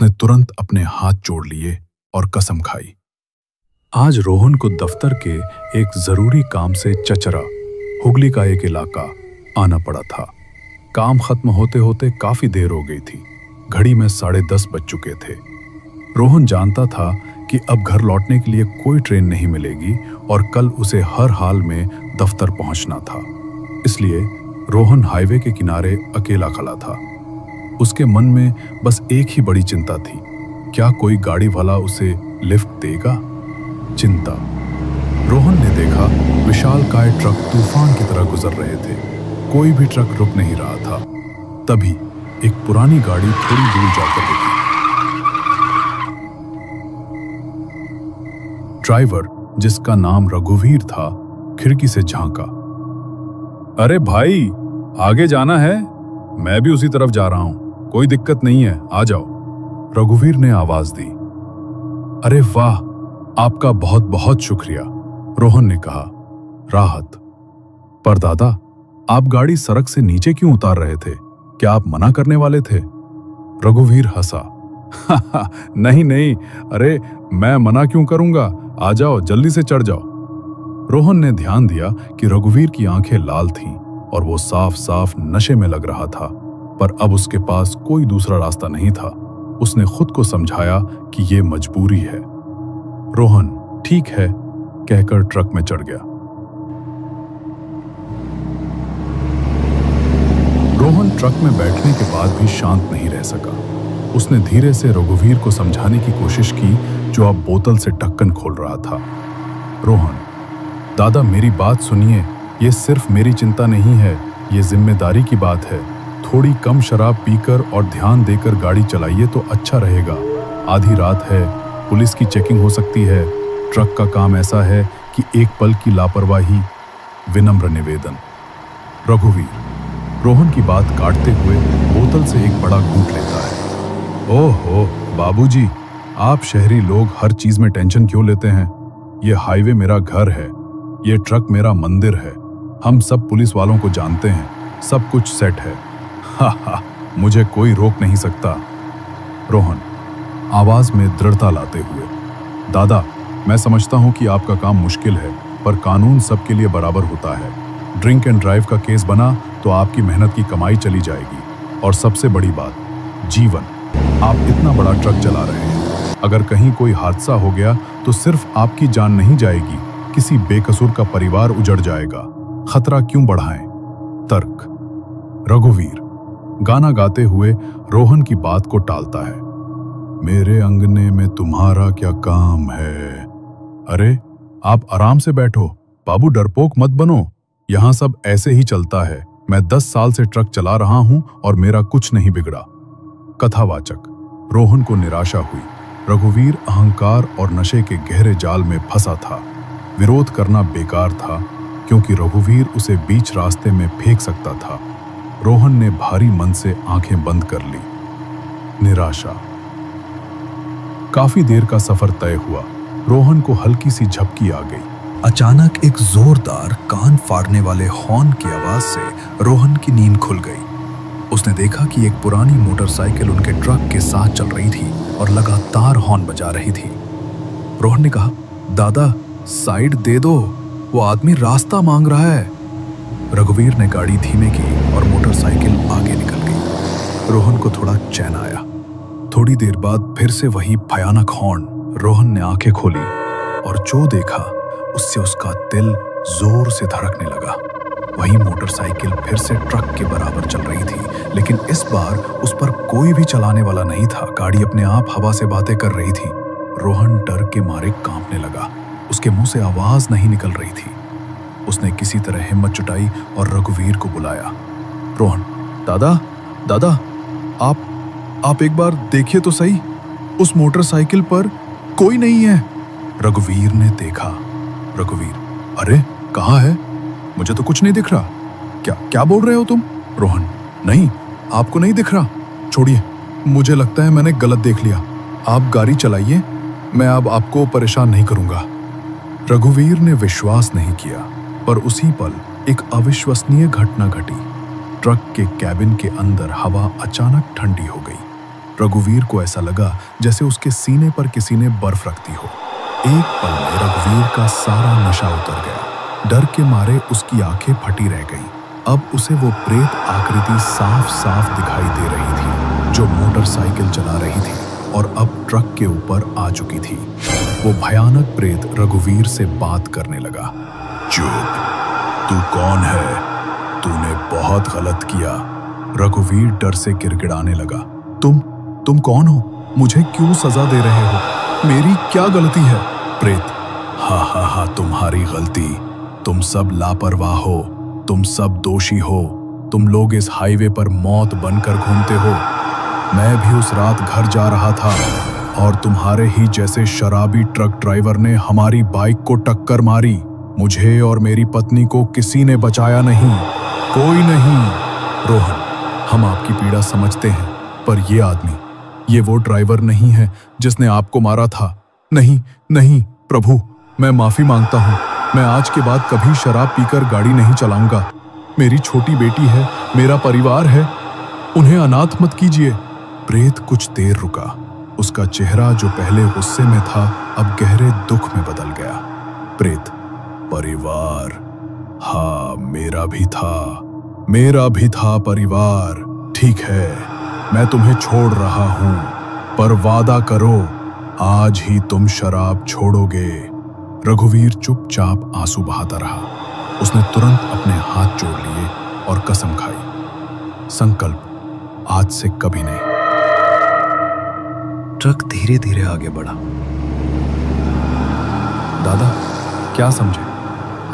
उसने तुरंत अपने हाथ जोड़ लिए और कसम खाई। आज रोहन को दफ्तर के एक जरूरी काम से चचरा, हुगली का एक इलाका आना पड़ा था। काम खत्म होते होते काफी देर हो गई थी। घड़ी में 10:30 बज चुके थे। रोहन जानता था कि अब घर लौटने के लिए कोई ट्रेन नहीं मिलेगी और कल उसे हर हाल में दफ्तर पहुंचना था। इसलिए रोहन हाईवे के किनारे अकेला खड़ा था। उसके मन में बस एक ही बड़ी चिंता थी, क्या कोई गाड़ी वाला उसे लिफ्ट देगा? चिंता। रोहन ने देखा विशालकाय ट्रक तूफान की तरह गुजर रहे थे। कोई भी ट्रक रुक नहीं रहा था। तभी एक पुरानी गाड़ी थोड़ी दूर जाकर रुकी। ड्राइवर, जिसका नाम रघुवीर था, खिड़की से झांका। अरे भाई, आगे जाना है? मैं भी उसी तरफ जा रहा हूं, कोई दिक्कत नहीं है, आ जाओ। रघुवीर ने आवाज दी। अरे वाह, आपका बहुत बहुत शुक्रिया, रोहन ने कहा। राहत। पर दादा, आप गाड़ी सड़क से नीचे क्यों उतार रहे थे? क्या आप मना करने वाले थे? रघुवीर हंसा। नहीं नहीं, अरे मैं मना क्यों करूंगा, आ जाओ, जल्दी से चढ़ जाओ। रोहन ने ध्यान दिया कि रघुवीर की आंखें लाल थीं और वो साफ साफ नशे में लग रहा था, पर अब उसके पास कोई दूसरा रास्ता नहीं था। उसने खुद को समझाया कि ये मजबूरी है। रोहन ठीक है कहकर ट्रक में चढ़ गया। रोहन ट्रक में बैठने के बाद भी शांत नहीं रह सका। उसने धीरे से रघुवीर को समझाने की कोशिश की, जो अब बोतल से ढक्कन खोल रहा था। रोहन, दादा मेरी बात सुनिए, ये सिर्फ मेरी चिंता नहीं है, ये जिम्मेदारी की बात है। थोड़ी कम शराब पीकर और ध्यान देकर गाड़ी चलाइए तो अच्छा रहेगा। आधी रात है, पुलिस की चेकिंग हो सकती है। ट्रक का काम ऐसा है कि एक पल की लापरवाही। विनम्र निवेदन। रघुवीर रोहन की बात काटते हुए बोतल से एक बड़ा घूंट लेता है। ओहो बाबूजी, आप शहरी लोग हर चीज में टेंशन क्यों लेते हैं? ये हाईवे मेरा घर है, ये ट्रक मेरा मंदिर है। हम सब पुलिस वालों को जानते हैं, सब कुछ सेट है। हा, मुझे कोई रोक नहीं सकता। रोहन आवाज में दृढ़ता लाते हुए। दादा, मैं समझता हूं कि आपका काम मुश्किल है, पर कानून सबके लिए बराबर होता है। ड्रिंक एंड ड्राइव का केस बना तो आपकी मेहनत की कमाई चली जाएगी। और सबसे बड़ी बात, जीवन। आप इतना बड़ा ट्रक चला रहे हैं, अगर कहीं कोई हादसा हो गया तो सिर्फ आपकी जान नहीं जाएगी, किसी बेकसूर का परिवार उजड़ जाएगा। खतरा क्यों बढ़ाएं? तर्क। रघुवीर गाना गाते हुए रोहन की बात को टालता है। मेरे अंगने में तुम्हारा क्या काम है? अरे आप आराम से बैठो बाबू, डरपोक मत बनो। यहां सब ऐसे ही चलता है। मैं 10 साल से ट्रक चला रहा हूं और मेरा कुछ नहीं बिगड़ा। कथावाचक। रोहन को निराशा हुई। रघुवीर अहंकार और नशे के गहरे जाल में फंसा था। विरोध करना बेकार था, क्योंकि रघुवीर उसे बीच रास्ते में फेंक सकता था। रोहन ने भारी मन से आंखें बंद कर ली। निराशा। काफी देर का सफर तय हुआ। रोहन को हल्की सी झपकी आ गई। अचानक एक जोरदार कान फाड़ने वाले हॉर्न की आवाज से रोहन की नींद खुल गई। उसने देखा कि एक पुरानी मोटरसाइकिल उनके ट्रक के साथ चल रही थी और लगातार हॉर्न बजा रही थी। रोहन ने कहा, दादा साइड दे दो, वो आदमी रास्ता मांग रहा है। रघुवीर ने गाड़ी धीमे की और मोटरसाइकिल आगे निकल गई। रोहन को थोड़ा चैन आया। थोड़ी देर बाद फिर से वही भयानक हॉर्न। रोहन ने आंखें खोली और जो देखा उससे उसका दिल जोर से धड़कने लगा। वही मोटरसाइकिल फिर से ट्रक के बराबर चल रही थी, लेकिन इस बार उस पर कोई भी चलाने वाला नहीं था। गाड़ी अपने आप हवा से बातें कर रही थी। रोहन डर के मारे कांपने लगा। उसके मुंह से आवाज नहीं निकल रही थी। उसने किसी तरह हिम्मत जुटाई और रघुवीर को बुलाया। रोहन, दादा दादा, आप एक बार देखिए तो सही, उस मोटरसाइकिल पर कोई नहीं है। रघुवीर ने देखा। रघुवीर, अरे कहाँ है? मुझे तो कुछ नहीं दिख रहा। क्या बोल रहे हो तुम? रोहन, नहीं, आपको नहीं दिख रहा। छोड़िए, मुझे लगता है मैंने गलत देख लिया। आप गाड़ी चलाइए, मैं अब आपको परेशान नहीं करूंगा। रघुवीर ने विश्वास नहीं किया, पर उसी पल एक अविश्वसनीय घटना घटी। ट्रक के कैबिन के अंदर हवा अचानक ठंडी हो गई। रघुवीर को ऐसा लगा जैसे उसके सीने पर किसी ने बर्फ रख दी हो। एक पल में रघुवीर का सारा नशा उतर गया। डर के मारे उसकी आंखें फटी रह गईं। अब उसे वो प्रेत आकृति साफ साफ दिखाई दे रही थी, जो मोटरसाइकिल चला रही थी और अब ट्रक के ऊपर आ चुकी थी। वो भयानक प्रेत रघुवीर से बात करने लगा। चुप, तू कौन है? तूने बहुत गलत किया। रघुवीर डर से गिड़गिड़ाने लगा। तुम कौन हो? मुझे क्यों सजा दे रहे हो? मेरी क्या गलती है? प्रेत, हाँ, तुम्हारी गलती। तुम सब लापरवाह हो, तुम सब दोषी हो। तुम लोग इस हाईवे पर मौत बनकर घूमते हो। मैं भी उस रात घर जा रहा था और तुम्हारे ही जैसे शराबी ट्रक ड्राइवर ने हमारी बाइक को टक्कर मारी। मुझे और मेरी पत्नी को किसी ने बचाया नहीं, कोई नहीं। रोहन, हम आपकी पीड़ा समझते हैं, पर ये आदमी, ये वो ड्राइवर नहीं है जिसने आपको मारा था। नहीं प्रभु, मैं माफी मांगता हूँ। मैं आज के बाद कभी शराब पीकर गाड़ी नहीं चलाऊंगा। मेरी छोटी बेटी है, मेरा परिवार है, उन्हें अनाथ मत कीजिए। प्रेत कुछ देर रुका। उसका चेहरा जो पहले गुस्से में था अब गहरे दुख में बदल गया। प्रेत, परिवार, हाँ, मेरा भी था परिवार। ठीक है, मैं तुम्हें छोड़ रहा हूं, पर वादा करो आज ही तुम शराब छोड़ोगे। रघुवीर चुपचाप आंसू बहाता रहा। उसने तुरंत अपने हाथ जोड़ लिए और कसम खाई, संकल्प, आज से कभी नहीं। ट्रक धीरे धीरे आगे बढ़ा। दादा, क्या समझे?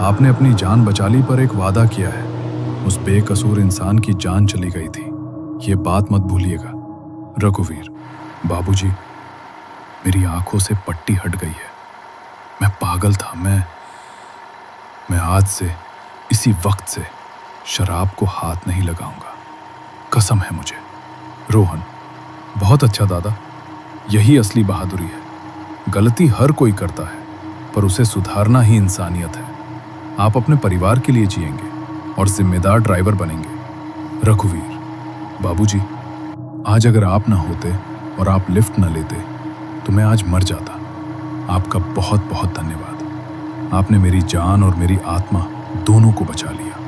आपने अपनी जान बचा ली, पर एक वादा किया है। उस बेकसूर इंसान की जान चली गई थी, ये बात मत भूलिएगा। रघुवीर, बाबूजी, मेरी आंखों से पट्टी हट गई है। मैं पागल था। मैं आज से, इसी वक्त से शराब को हाथ नहीं लगाऊंगा, कसम है मुझे। रोहन, बहुत अच्छा दादा, यही असली बहादुरी है। गलती हर कोई करता है, पर उसे सुधारना ही इंसानियत है। आप अपने परिवार के लिए जिएंगे और जिम्मेदार ड्राइवर बनेंगे। रघुवीर, बाबूजी, आज अगर आप ना होते और आप लिफ्ट न लेते तो मैं आज मर जाता। आपका बहुत बहुत धन्यवाद। आपने मेरी जान और मेरी आत्मा दोनों को बचा लिया।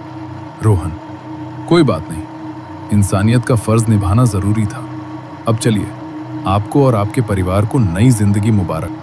रोहन, कोई बात नहीं, इंसानियत का फर्ज निभाना जरूरी था। अब चलिए, आपको और आपके परिवार को नई जिंदगी मुबारक।